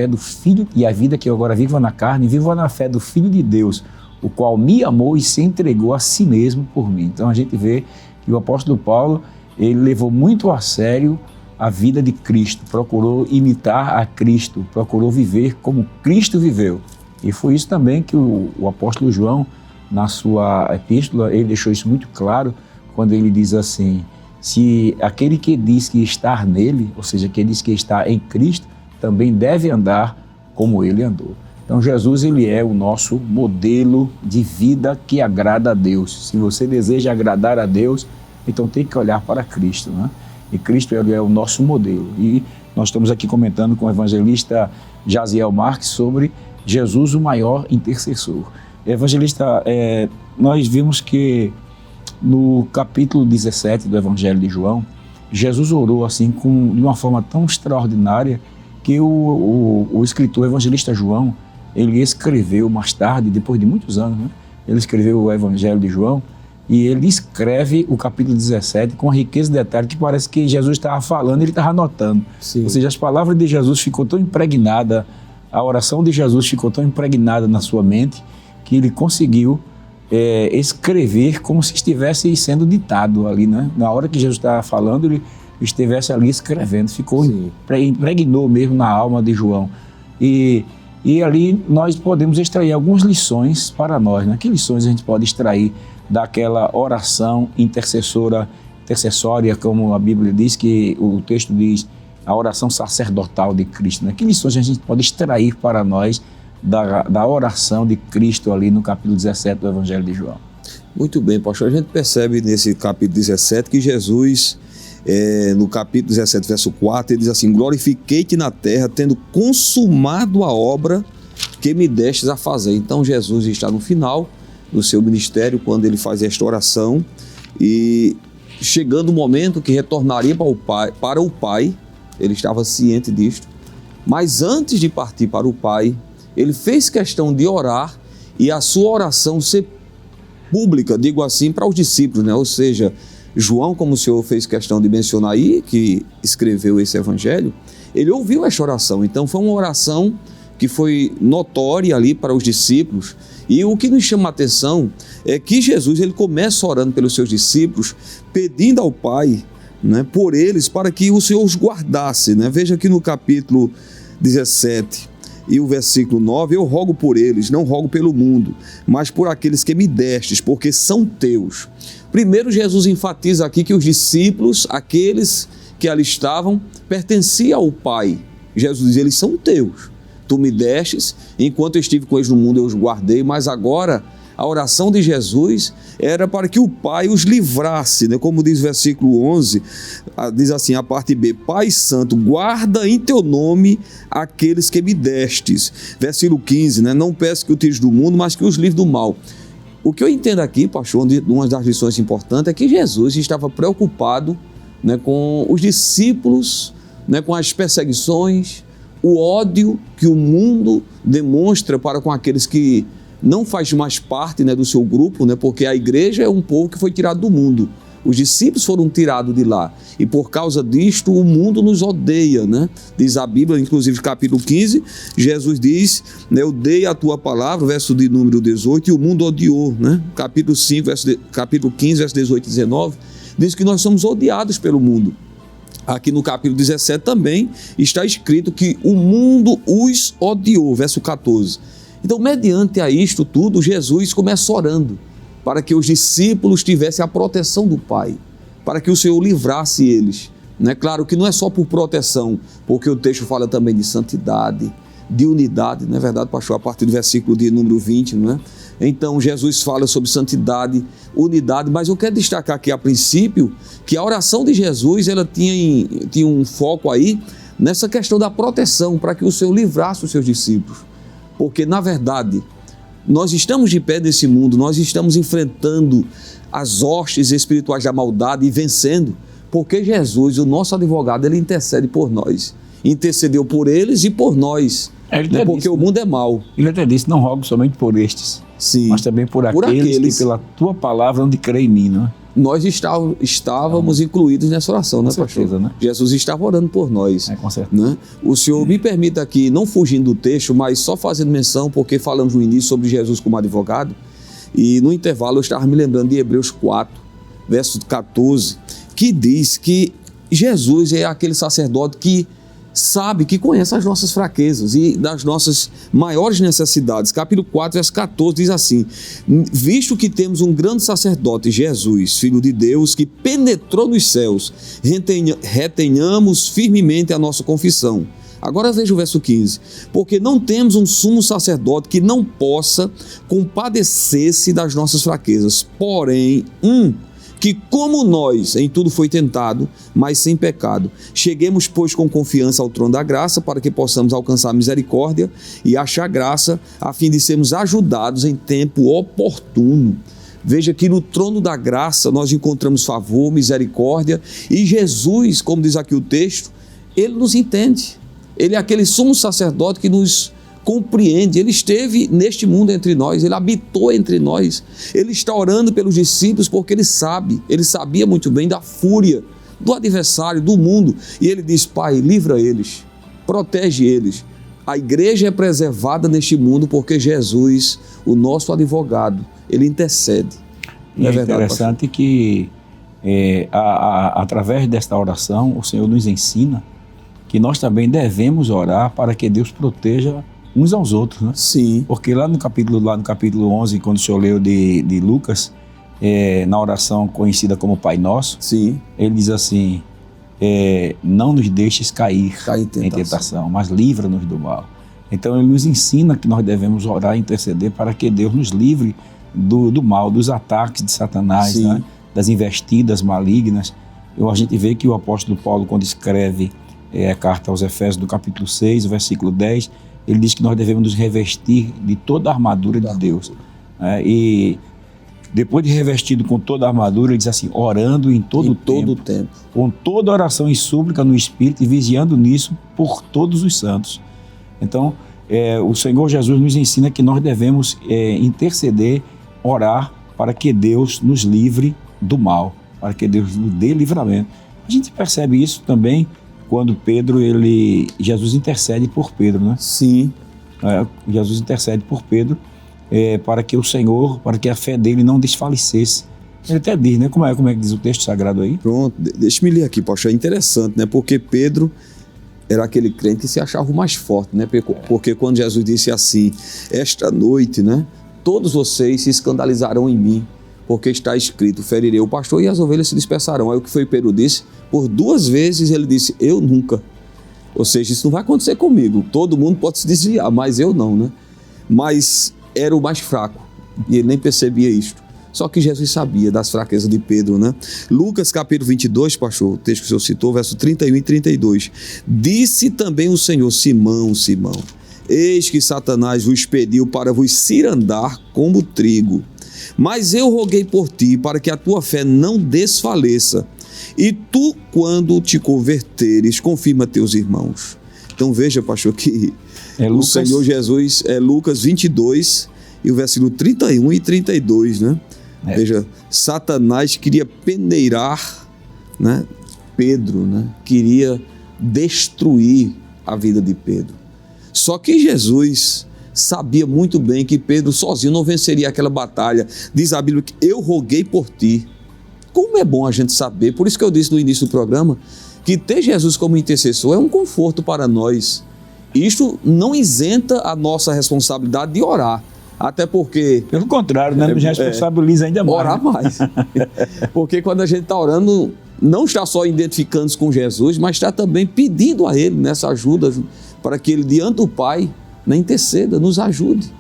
do Filho, e a vida que eu agora vivo na carne, vivo na fé do Filho de Deus, o qual me amou e se entregou a si mesmo por mim. Então a gente vê que o apóstolo Paulo, ele levou muito a sério a vida de Cristo, procurou imitar a Cristo, procurou viver como Cristo viveu. E foi isso também que o apóstolo João, na sua epístola, ele deixou isso muito claro, quando ele diz assim: se aquele que diz que está nele, ou seja, que diz que está em Cristo, também deve andar como ele andou. Então Jesus, ele é o nosso modelo de vida que agrada a Deus. Se você deseja agradar a Deus, então tem que olhar para Cristo, né? E Cristo, ele é o nosso modelo. E nós estamos aqui comentando com o evangelista Jaziel Marques sobre Jesus, o maior intercessor. Evangelista, nós vimos que no capítulo 17 do Evangelho de João, Jesus orou assim de uma forma tão extraordinária que o escritor evangelista João, ele escreveu mais tarde, depois de muitos anos, né? Ele escreveu o Evangelho de João e ele escreve o capítulo 17 com a riqueza de detalhe que parece que Jesus estava falando e ele estava anotando. Sim. Ou seja, as palavras de Jesus ficou tão impregnada, a oração de Jesus ficou tão impregnada na sua mente que ele conseguiu escrever como se estivesse sendo ditado ali, né? Na hora que Jesus estava falando, ele estivesse ali escrevendo, impregnou mesmo na alma de João. E ali nós podemos extrair algumas lições para nós, né? Que lições a gente pode extrair daquela oração intercessória, como a Bíblia diz, que o texto diz, a oração sacerdotal de Cristo, né? Que lições a gente pode extrair para nós da oração de Cristo ali no capítulo 17 do Evangelho de João? Muito bem, pastor. A gente percebe nesse capítulo 17 que Jesus, no capítulo 17, verso 4, ele diz assim: glorifiquei-te na terra, tendo consumado a obra que me destes a fazer. Então Jesus está no final do seu ministério, quando ele faz esta oração, e chegando o momento que retornaria para o Pai, ele estava ciente disto, mas antes de partir para o Pai, ele fez questão de orar e a sua oração ser pública, digo assim, para os discípulos, né? Ou seja, João, como o senhor fez questão de mencionar aí, que escreveu esse evangelho, ele ouviu esta oração. Então foi uma oração que foi notória ali para os discípulos. E o que nos chama a atenção é que Jesus, ele começa orando pelos seus discípulos, pedindo ao Pai né, por eles, para que o Senhor os guardasse, né? Veja aqui no capítulo 17 e o versículo 9: eu rogo por eles, não rogo pelo mundo, mas por aqueles que me destes, porque são teus. Primeiro, Jesus enfatiza aqui que os discípulos, aqueles que ali estavam, pertenciam ao Pai. Jesus diz: eles são teus. Tu me destes, enquanto eu estive com eles no mundo eu os guardei, mas agora a oração de Jesus era para que o Pai os livrasse, né? Como diz o versículo 11, diz assim, a parte B: Pai Santo, guarda em teu nome aqueles que me destes. Versículo 15, né? Não peço que o tires do mundo, mas que os livres do mal. O que eu entendo aqui, pastor, uma das lições importantes é que Jesus estava preocupado, né, com os discípulos, né, com as perseguições, o ódio que o mundo demonstra para com aqueles que não faz mais parte, né, do seu grupo, né, porque a igreja é um povo que foi tirado do mundo. Os discípulos foram tirados de lá e por causa disto o mundo nos odeia, né? Diz a Bíblia, inclusive capítulo 15, Jesus diz, né, eu dei a tua palavra, verso de número 18, e o mundo odiou, né? Capítulo 5, capítulo 15, verso 18 e 19, diz que nós somos odiados pelo mundo. Aqui no capítulo 17 também está escrito que o mundo os odiou, verso 14. Então, mediante a isto tudo, Jesus começa orando para que os discípulos tivessem a proteção do Pai, para que o Senhor livrasse eles. Né? Claro que não é só por proteção, porque o texto fala também de santidade, de unidade, não é verdade, pastor? A partir do versículo de número 20, não é? Então, Jesus fala sobre santidade, unidade, mas eu quero destacar aqui a princípio que a oração de Jesus, ela tinha um foco aí nessa questão da proteção, para que o Senhor livrasse os seus discípulos. Porque, na verdade, nós estamos de pé nesse mundo, nós estamos enfrentando as hostes espirituais da maldade e vencendo, porque Jesus, o nosso advogado, ele intercede por nós. Intercedeu por eles e por nós, né? Porque o mundo é mau. Ele até disse, não rogo somente por estes, sim, mas também por aqueles que pela tua palavra hão de crer em mim, não é? Nós estávamos incluídos nessa oração, né, pastor? Certeza, né? Jesus estava orando por nós. Com certeza. Né? O senhor me permita aqui, não fugindo do texto, mas só fazendo menção, porque falamos no início sobre Jesus como advogado, e no intervalo eu estava me lembrando de Hebreus 4, verso 14, que diz que Jesus é aquele sacerdote que sabe, que conhece as nossas fraquezas e das nossas maiores necessidades. Capítulo 4, verso 14 diz assim: visto que temos um grande sacerdote, Jesus, Filho de Deus, que penetrou nos céus, retenhamos firmemente a nossa confissão. Agora veja o verso 15: porque não temos um sumo sacerdote que não possa compadecer-se das nossas fraquezas, porém que como nós em tudo foi tentado, mas sem pecado. Cheguemos, pois, com confiança ao trono da graça, para que possamos alcançar misericórdia e achar graça, a fim de sermos ajudados em tempo oportuno. Veja que no trono da graça nós encontramos favor, misericórdia, e Jesus, como diz aqui o texto, ele nos entende. Ele é aquele sumo sacerdote que nos compreende. Ele esteve neste mundo entre nós, ele habitou entre nós, ele está orando pelos discípulos porque ele sabia muito bem da fúria do adversário, do mundo, e ele diz: Pai, livra eles, protege eles. A igreja é preservada neste mundo porque Jesus, o nosso advogado, ele intercede. E é interessante que através desta oração o Senhor nos ensina que nós também devemos orar para que Deus proteja uns aos outros, né? Sim. Porque lá no capítulo 11, quando o senhor leu de Lucas, na oração conhecida como Pai Nosso, sim, ele diz assim, não nos deixes cair em tentação, mas livra-nos do mal. Então ele nos ensina que nós devemos orar e interceder para que Deus nos livre do mal, dos ataques de Satanás, né? Das investidas malignas. A gente vê que o apóstolo Paulo, quando escreve a carta aos Efésios, do capítulo 6, versículo 10, ele diz que nós devemos nos revestir de toda a armadura de Deus. E depois de revestido com toda a armadura, ele diz assim, orando em todo o tempo, com toda oração e súplica no Espírito e vigiando nisso por todos os santos. Então, o Senhor Jesus nos ensina que nós devemos interceder, orar para que Deus nos livre do mal, para que Deus nos dê livramento. A gente percebe isso também quando Jesus intercede por Pedro, né? Sim. Jesus intercede por Pedro para que o Senhor, para que a fé dele não desfalecesse, Ele até diz, né? Como é que diz o texto sagrado aí? Pronto, deixa-me ler aqui, pastor. É interessante, né? Porque Pedro era aquele crente que se achava o mais forte, né? Porque quando Jesus disse assim, esta noite, né? Todos vocês se escandalizarão em mim, porque está escrito, ferirei o pastor e as ovelhas se dispersarão. Aí o que foi Pedro disse? Por 2 vezes ele disse, eu nunca. Ou seja, isso não vai acontecer comigo. Todo mundo pode se desviar, mas eu não, né? Mas era o mais fraco e ele nem percebia isto. Só que Jesus sabia das fraquezas de Pedro, né? Lucas capítulo 22, pastor, o texto que o senhor citou, verso 31 e 32. Disse também o Senhor, Simão, Simão, eis que Satanás vos pediu para vos cirandar como trigo. Mas eu roguei por ti, para que a tua fé não desfaleça. E tu, quando te converteres, confirma teus irmãos. Então veja, pastor, que o Senhor Jesus é Lucas 22 e o versículo 31 e 32, né? Veja, Satanás queria peneirar, né, Pedro, né? Queria destruir a vida de Pedro. Só que Jesus sabia muito bem que Pedro sozinho não venceria aquela batalha. Diz a Bíblia que eu roguei por ti. Como é bom a gente saber, por isso que eu disse no início do programa, que ter Jesus como intercessor é um conforto para nós. Isto não isenta a nossa responsabilidade de orar. Até porque... Pelo contrário, né? Nos responsabiliza ainda mais. Orar mais. Porque quando a gente está orando, não está só identificando-se com Jesus, mas está também pedindo a Ele nessa ajuda, para que Ele, diante do Pai, na interceda, nos ajude.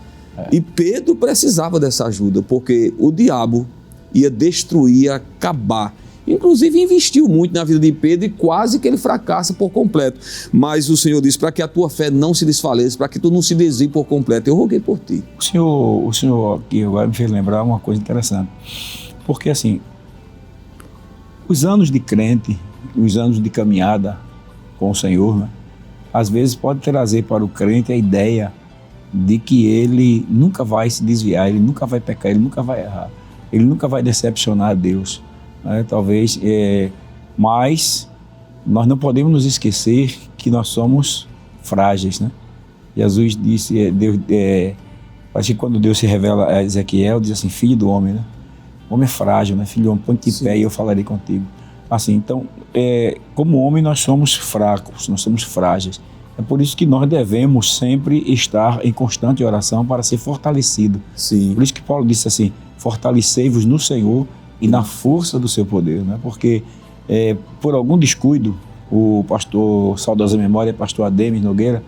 E Pedro precisava dessa ajuda, porque o diabo ia destruir, acabar. Inclusive investiu muito na vida de Pedro e quase que ele fracassa por completo. Mas o Senhor disse, para que a tua fé não se desfaleça, para que tu não se desvie por completo, eu roguei por ti. O senhor aqui agora me fez lembrar uma coisa interessante. Porque assim, os anos de crente, os anos de caminhada com o Senhor, né, às vezes pode trazer para o crente a ideia de que ele nunca vai se desviar, ele nunca vai pecar, ele nunca vai errar, ele nunca vai decepcionar a Deus. Talvez, mas nós não podemos nos esquecer que nós somos frágeis, né? Jesus disse, acho que quando Deus se revela a Ezequiel, diz assim, filho do homem, né? O homem é frágil, né? Filho do homem, põe-te em pé e eu falarei contigo. Assim, então, como homem nós somos fracos, nós somos frágeis. É por isso que nós devemos sempre estar em constante oração para ser fortalecido. Sim. Por isso que Paulo disse assim, fortalecei-vos no Senhor e na força do seu poder, né? Porque por algum descuido, o pastor, saudosa memória, pastor Ademes Nogueira,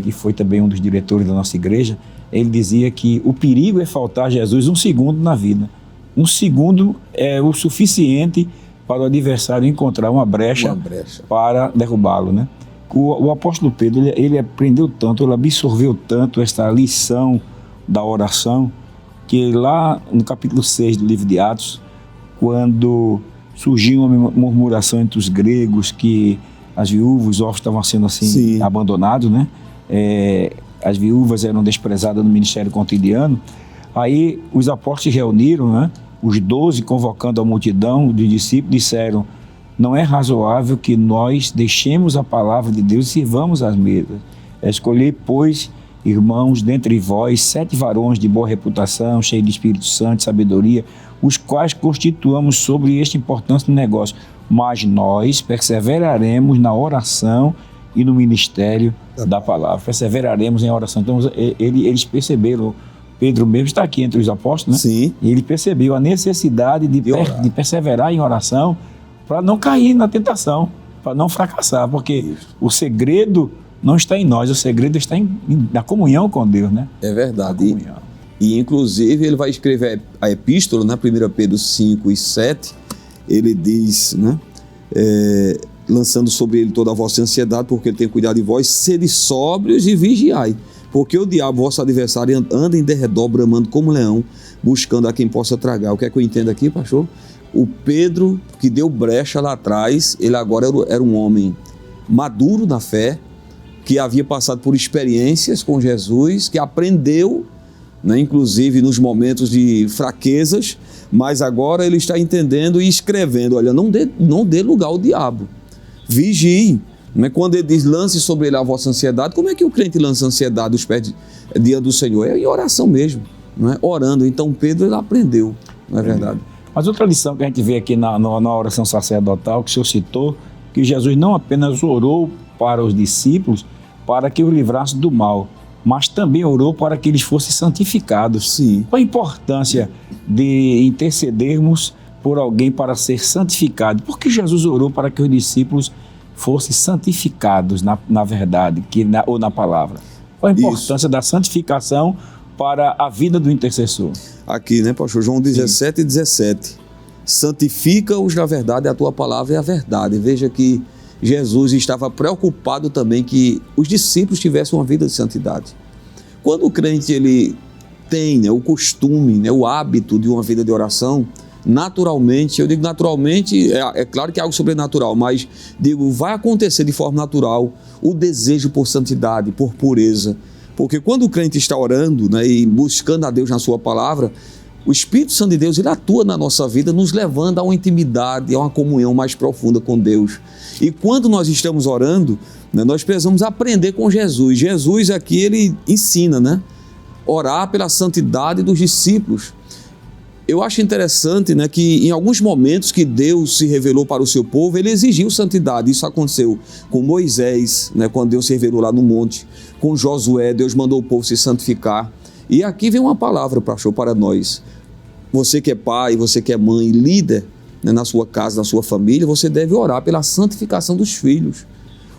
que foi também um dos diretores da nossa igreja, ele dizia que o perigo é faltar Jesus 1 segundo na vida. 1 segundo é o suficiente para o adversário encontrar uma brecha para derrubá-lo, né? O apóstolo Pedro, ele aprendeu tanto, ele absorveu tanto esta lição da oração, que lá no capítulo 6 do livro de Atos, quando surgiu uma murmuração entre os gregos que as viúvas, os órfãos estavam sendo assim abandonados, né? As viúvas eram desprezadas no ministério cotidiano, aí os apóstolos se reuniram, né? Os 12 convocando a multidão de discípulos disseram, não é razoável que nós deixemos a palavra de Deus e sirvamos as mesas. Escolhei, pois, irmãos, dentre vós, 7 varões de boa reputação, cheios de Espírito Santo e sabedoria, os quais constituamos sobre este importante negócio. Mas nós perseveraremos na oração e no ministério da palavra. Perseveraremos em oração. Então, eles perceberam, Pedro mesmo está aqui entre os apóstolos, né? Sim. E ele percebeu a necessidade de perseverar em oração para não cair na tentação, para não fracassar, porque o segredo não está em nós, o segredo está na comunhão com Deus, né? É verdade. E inclusive ele vai escrever a epístola, na 1 Pedro 5 e 7, ele diz, né? Lançando sobre ele toda a vossa ansiedade, porque ele tem cuidado de vós, sede sóbrios e vigiai, porque o diabo, vosso adversário, anda em derredor, bramando como leão, buscando a quem possa tragar. O que é que eu entendo aqui, pastor? O Pedro, que deu brecha lá atrás, ele agora era um homem maduro na fé, que havia passado por experiências com Jesus, que aprendeu, né, inclusive nos momentos de fraquezas, mas agora ele está entendendo e escrevendo, olha, não dê lugar ao diabo, vigie. Quando ele diz, lance sobre ele a vossa ansiedade, como é que o crente lança a ansiedade dos pés diante do Senhor? É em oração mesmo, não é? Orando. Então Pedro, ele aprendeu, não é verdade? Mas outra lição que a gente vê aqui na oração sacerdotal, que o senhor citou, que Jesus não apenas orou para os discípulos para que os livrasse do mal, mas também orou para que eles fossem santificados. Sim. Qual a importância de intercedermos por alguém para ser santificado? Por que Jesus orou para que os discípulos fossem santificados na verdade ou na palavra? Qual a importância da santificação para a vida do intercessor? Aqui, né, pastor? João 17 e 17. Santifica-os na verdade, a tua palavra é a verdade. Veja que Jesus estava preocupado também que os discípulos tivessem uma vida de santidade. Quando o crente ele tem, né, o costume, né, o hábito de uma vida de oração, naturalmente, eu digo naturalmente, é claro que é algo sobrenatural, mas digo, vai acontecer de forma natural o desejo por santidade, por pureza. Porque quando o crente está orando, né, e buscando a Deus na sua palavra, o Espírito Santo de Deus ele atua na nossa vida, nos levando a uma intimidade, a uma comunhão mais profunda com Deus. E quando nós estamos orando, né, nós precisamos aprender com Jesus. Jesus aqui ele ensina, né, orar pela santidade dos discípulos. Eu acho interessante, né, que em alguns momentos que Deus se revelou para o seu povo, ele exigiu santidade. Isso aconteceu com Moisés, né, quando Deus se revelou lá no monte. Com Josué, Deus mandou o povo se santificar. E aqui vem uma palavra, pastor, para nós. Você que é pai, você que é mãe, líder, né, na sua casa, na sua família, você deve orar pela santificação dos filhos.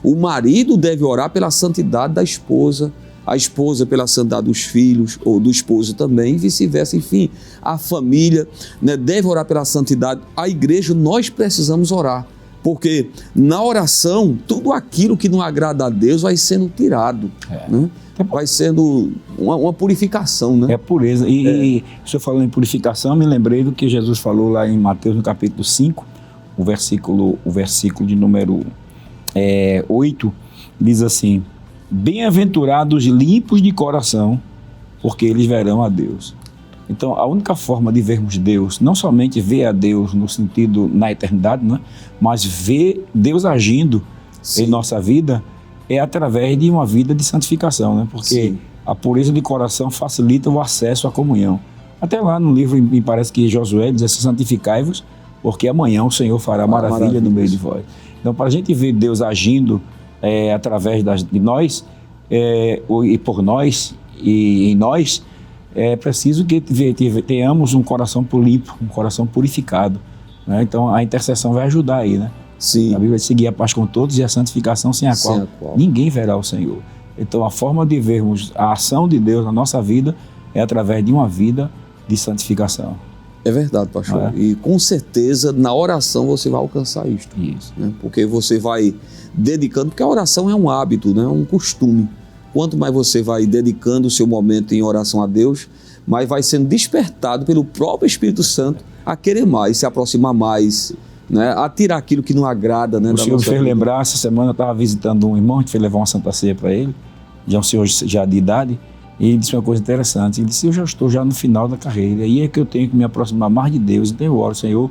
O marido deve orar pela santidade da esposa, a esposa pela santidade dos filhos, ou do esposo também, e vice-versa. Enfim, a família, né, deve orar pela santidade. A igreja, nós precisamos orar, porque na oração, tudo aquilo que não agrada a Deus vai sendo tirado, né? Vai sendo uma purificação, né? É pureza. E o senhor falou em purificação, me lembrei do que Jesus falou lá em Mateus, no capítulo 5, o versículo de número 8, diz assim: bem-aventurados limpos de coração, porque eles verão a Deus. Então, a única forma de vermos Deus, não somente ver a Deus no sentido na eternidade, né, mas ver Deus agindo em nossa vida, é através de uma vida de santificação, né? Porque a pureza de coração facilita o acesso à comunhão. Até lá no livro, me parece que Josué diz assim: santificai-vos, porque amanhã o Senhor fará maravilha no meio de vós. Então, para a gente ver Deus agindo através de nós, e por nós, e em nós, é preciso que tenhamos um coração limpo, um coração purificado, né? Então, a intercessão vai ajudar aí, né? Sim. A Bíblia diz: seguir a paz com todos e a santificação sem a qual ninguém verá o Senhor. Então, a forma de vermos a ação de Deus na nossa vida é através de uma vida de santificação. É verdade, pastor. E com certeza, na oração você vai alcançar isto. Isso. Né? Porque você vai dedicando, porque a oração é um hábito, né? É um costume. Quanto mais você vai dedicando o seu momento em oração a Deus, mais vai sendo despertado pelo próprio Espírito Santo a querer mais, se aproximar mais, né, a tirar aquilo que não agrada, né? O senhor me fez lembrar, essa semana eu estava visitando um irmão, a gente foi levar uma Santa Ceia para ele, já um senhor já de idade, e ele disse uma coisa interessante. Ele disse: eu já estou no final da carreira, e é que eu tenho que me aproximar mais de Deus. Então eu oro: Senhor,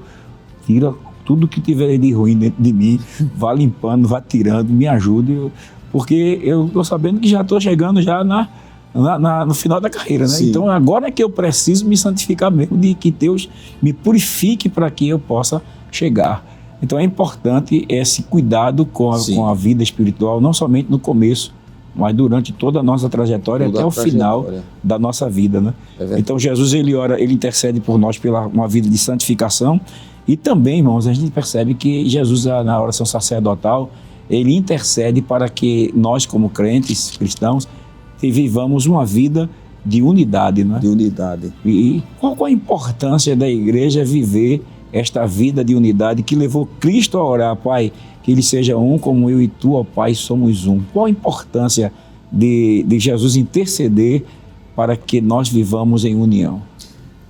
tira tudo que tiver de ruim dentro de mim, vá limpando, vá tirando, me ajude, porque eu estou sabendo que já estou chegando já no final da carreira, né? Sim. Então agora é que eu preciso me santificar mesmo, de que Deus me purifique para que eu possa chegar. Então é importante esse cuidado com a vida espiritual, não somente no começo, mas durante toda a nossa trajetória, até o final da nossa vida, né? Então Jesus ele ora, ele intercede por nós pela uma vida de santificação. E também, irmãos, a gente percebe que Jesus, na oração sacerdotal, ele intercede para que nós, como crentes cristãos, vivamos uma vida de unidade, né? De unidade. E qual a importância da igreja viver esta vida de unidade que levou Cristo a orar: Pai, que ele seja um como eu e tu, ó Pai, somos um? Qual a importância de Jesus interceder para que nós vivamos em união?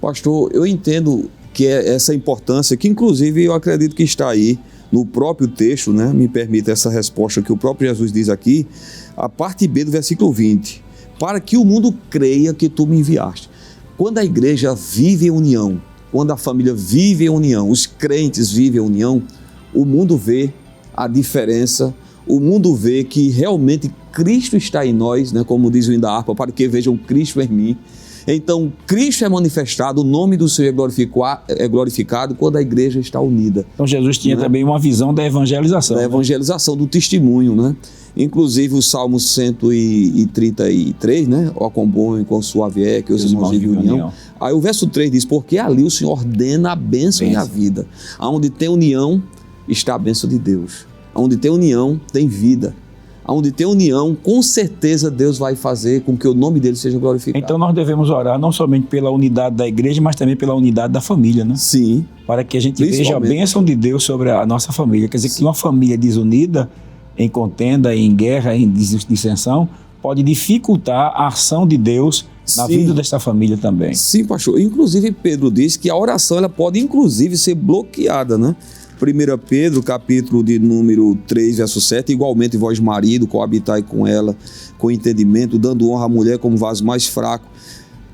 Pastor, eu entendo que é essa importância, que inclusive eu acredito que está aí no próprio texto, né? Me permita essa resposta que o próprio Jesus diz aqui, a parte B do versículo 20: para que o mundo creia que tu me enviaste. Quando a igreja vive em união, quando a família vive em união, os crentes vivem em união, o mundo vê a diferença, o mundo vê que realmente Cristo está em nós, né? Como diz o hino da harpa: para que vejam Cristo em mim. Então, Cristo é manifestado, o nome do Senhor é glorificado quando a igreja está unida. Então, Jesus tinha também uma visão da evangelização. Da evangelização, do testemunho, né? Inclusive o Salmo 133, né? Ó, quão bom e quão suave é que os irmãos vivem em união. Aí o verso 3 diz, porque ali o Senhor ordena a bênção e a vida. Aonde tem união, está a bênção de Deus. Aonde tem união, tem vida. Onde tem união, com certeza Deus vai fazer com que o nome dele seja glorificado. Então nós devemos orar não somente pela unidade da igreja, mas também pela unidade da família, né? Sim. Para que a gente veja a bênção de Deus sobre a nossa família. Quer dizer, que uma família desunida, em contenda, em guerra, em dissensão, pode dificultar a ação de Deus na vida dessa família também. Sim, pastor. Inclusive Pedro diz que a oração ela pode inclusive ser bloqueada, né? 1 Pedro, capítulo de número 3, verso 7, igualmente vós marido, coabitai com ela, com entendimento, dando honra à mulher como vaso mais fraco,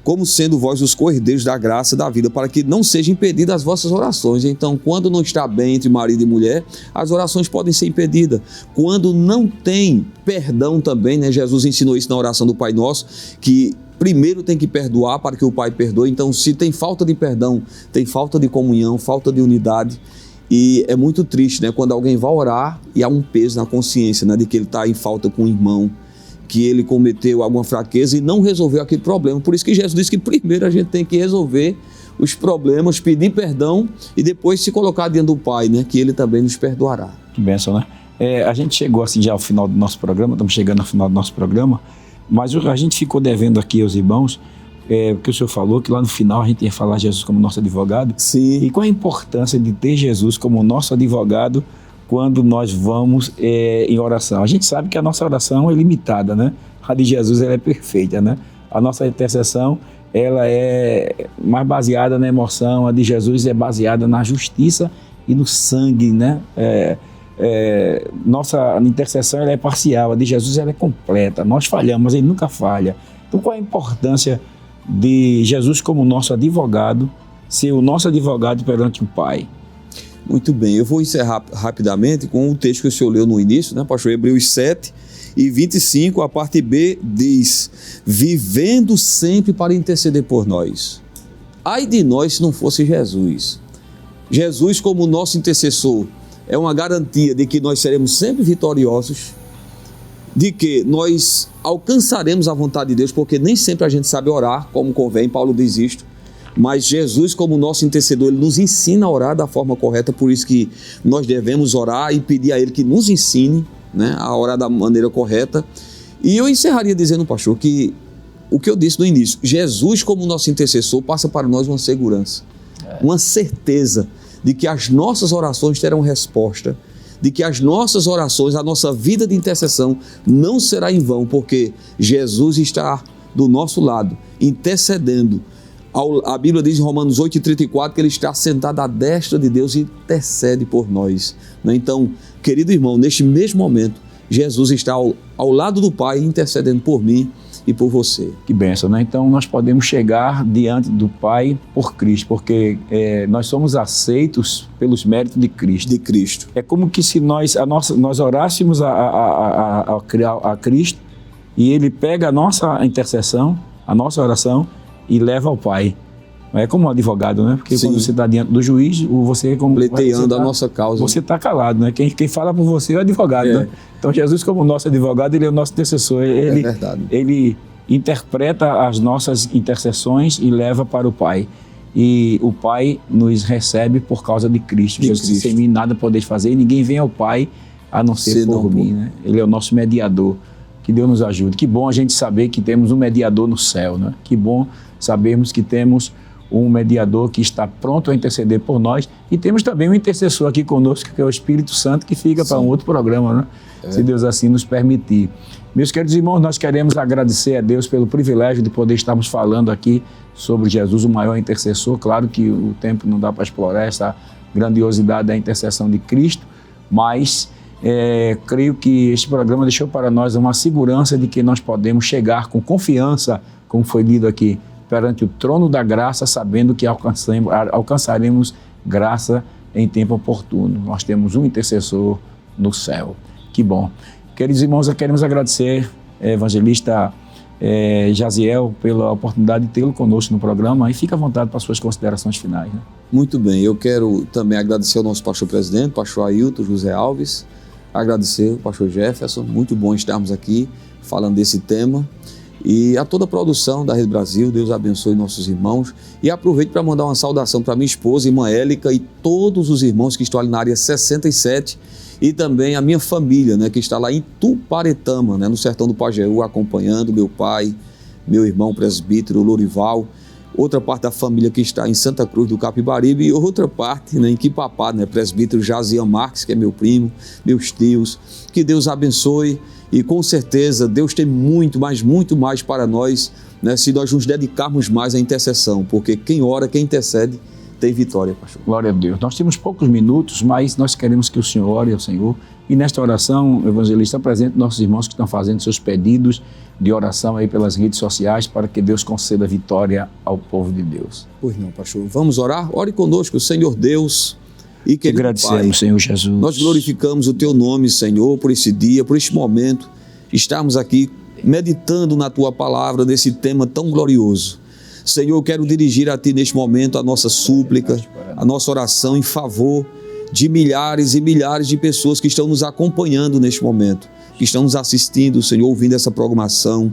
como sendo vós os cordeiros da graça da vida, para que não sejam impedidas as vossas orações. Então, quando não está bem entre marido e mulher, as orações podem ser impedidas. Quando não tem perdão também, né? Jesus ensinou isso na oração do Pai Nosso, que primeiro tem que perdoar para que o Pai perdoe. Então, se tem falta de perdão, tem falta de comunhão, falta de unidade. E é muito triste, né? Quando alguém vai orar e há um peso na consciência, né? De que ele está em falta com o irmão, que ele cometeu alguma fraqueza e não resolveu aquele problema. Por isso que Jesus disse que primeiro a gente tem que resolver os problemas, pedir perdão e depois se colocar diante do Pai, né? Que ele também nos perdoará. Que bênção, né? A gente chegou assim já ao final do nosso programa, estamos chegando ao final do nosso programa, mas a gente ficou devendo aqui aos irmãos, porque o senhor falou que lá no final a gente ia falar Jesus como nosso advogado. Sim. E qual a importância de ter Jesus como nosso advogado quando nós vamos em oração? A gente sabe que a nossa oração é limitada, né? A de Jesus ela é perfeita, né? A nossa intercessão ela é mais baseada na emoção, a de Jesus é baseada na justiça e no sangue, né? Nossa intercessão ela é parcial, a de Jesus ela é completa. Nós falhamos, mas ele nunca falha. Então qual a importância de Jesus como nosso advogado, ser o nosso advogado perante o Pai? Muito bem, eu vou encerrar rapidamente com o texto que o senhor leu no início, né, pastor? Hebreus 7 e 25, a parte B diz, vivendo sempre para interceder por nós. Ai de nós se não fosse Jesus. Jesus como nosso intercessor é uma garantia de que nós seremos sempre vitoriosos, de que nós alcançaremos a vontade de Deus, porque nem sempre a gente sabe orar como convém, Paulo diz isto, mas Jesus como nosso intercedor, ele nos ensina a orar da forma correta, por isso que nós devemos orar e pedir a ele que nos ensine, né, a orar da maneira correta. E eu encerraria dizendo, pastor, que o que eu disse no início, Jesus como nosso intercessor passa para nós uma segurança, uma certeza de que as nossas orações terão resposta, de que as nossas orações, a nossa vida de intercessão não será em vão, porque Jesus está do nosso lado, intercedendo. A Bíblia diz em Romanos 8,34 que ele está sentado à destra de Deus e intercede por nós. Então, querido irmão, neste mesmo momento, Jesus está ao lado do Pai intercedendo por mim e por você. Que bênção, né? Então nós podemos chegar diante do Pai por Cristo, porque nós somos aceitos pelos méritos de Cristo. De Cristo. É como que se nós orássemos a Cristo e Ele pega a nossa intercessão, a nossa oração e leva ao Pai. É como um advogado, né? Porque quando você está diante do juiz, você como pleiteando a nossa causa. Você está calado, né? Quem fala por você é o advogado, né? Então Jesus como nosso advogado, ele é o nosso intercessor. Ele, é verdade. Ele interpreta as nossas intercessões e leva para o Pai. E o Pai nos recebe por causa de Cristo. Jesus disse, sem mim nada podeis fazer e ninguém vem ao Pai a não ser por mim, né? Ele é o nosso mediador. Que Deus nos ajude. Que bom a gente saber que temos um mediador no céu, né? Que bom sabermos que temos um mediador que está pronto a interceder por nós e temos também um intercessor aqui conosco, que é o Espírito Santo, que fica para um outro programa, né? Se Deus assim nos permitir. Meus queridos irmãos, nós queremos agradecer a Deus pelo privilégio de poder estarmos falando aqui sobre Jesus, o maior intercessor. Claro que o tempo não dá para explorar essa grandiosidade da intercessão de Cristo, mas creio que este programa deixou para nós uma segurança de que nós podemos chegar com confiança, como foi lido aqui, perante o trono da graça, sabendo que alcançaremos graça em tempo oportuno. Nós temos um intercessor no céu. Que bom. Queridos irmãos, queremos agradecer, evangelista Jaziel, pela oportunidade de tê-lo conosco no programa, e fica à vontade para suas considerações finais. Né? Muito bem, eu quero também agradecer ao nosso pastor presidente, pastor Ailton José Alves, agradecer ao pastor Jefferson, muito bom estarmos aqui falando desse tema, e a toda a produção da Rede Brasil. Deus abençoe nossos irmãos, e aproveito para mandar uma saudação para minha esposa, irmã Élica, e todos os irmãos que estão ali na área 67, e também a minha família, né, que está lá em Tuparetama, né, no sertão do Pajeú, acompanhando meu pai, meu irmão presbítero Lourival, outra parte da família que está em Santa Cruz do Capibaribe, e outra parte, né, em Quipapá, né, presbítero Jazian Marques, que é meu primo, meus tios. Que Deus abençoe, e com certeza Deus tem muito mais para nós, né, se nós nos dedicarmos mais à intercessão, porque quem ora, quem intercede, tem vitória, pastor. Glória a Deus. Nós temos poucos minutos, mas nós queremos que o Senhor ore ao Senhor. E nesta oração, o evangelista apresenta nossos irmãos que estão fazendo seus pedidos de oração aí pelas redes sociais, para que Deus conceda vitória ao povo de Deus. Pois não, pastor. Vamos orar? Ore conosco, Senhor Deus e querido agradecemos, Pai. Senhor Jesus. Nós glorificamos o Teu nome, Senhor, por esse dia, por este momento. Estamos aqui meditando na Tua palavra, nesse tema tão glorioso. Senhor, eu quero dirigir a Ti neste momento a nossa súplica, a nossa oração em favor de milhares e milhares de pessoas que estão nos acompanhando neste momento, que estão nos assistindo, Senhor, ouvindo essa programação,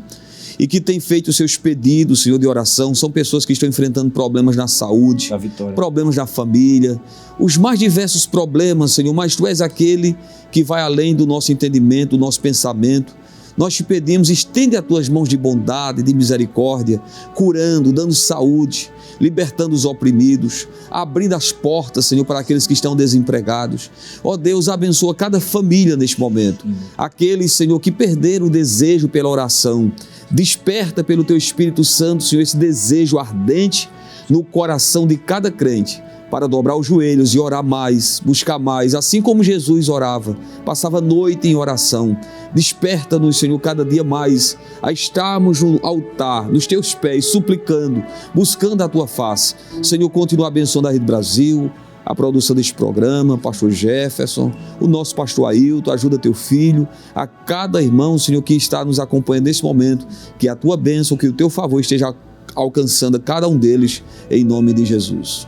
e que têm feito os seus pedidos, Senhor, de oração. São pessoas que estão enfrentando problemas na saúde, problemas na família, os mais diversos problemas, Senhor, mas Tu és aquele que vai além do nosso entendimento, do nosso pensamento. Nós Te pedimos, estende as Tuas mãos de bondade, de misericórdia, curando, dando saúde, libertando os oprimidos, abrindo as portas, Senhor, para aqueles que estão desempregados. Ó Deus, abençoa cada família neste momento. Aqueles, Senhor, que perderam o desejo pela oração, desperta pelo Teu Espírito Santo, Senhor, esse desejo ardente no coração de cada crente, para dobrar os joelhos e orar mais, buscar mais, assim como Jesus orava, passava noite em oração. Desperta-nos, Senhor, cada dia mais a estarmos no altar, nos Teus pés, suplicando, buscando a Tua face. Senhor, continua abençoando a Rede Brasil, a produção deste programa, pastor Jefferson, o nosso pastor Ailton, ajuda Teu filho, a cada irmão, Senhor, que está nos acompanhando nesse momento, que a Tua bênção, que o Teu favor esteja alcançando a cada um deles, em nome de Jesus.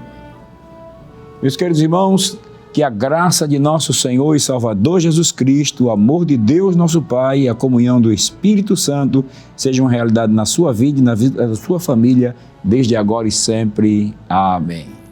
Meus queridos irmãos, que a graça de nosso Senhor e Salvador Jesus Cristo, o amor de Deus nosso Pai e a comunhão do Espírito Santo sejam uma realidade na sua vida e na vida da sua família, desde agora e sempre. Amém.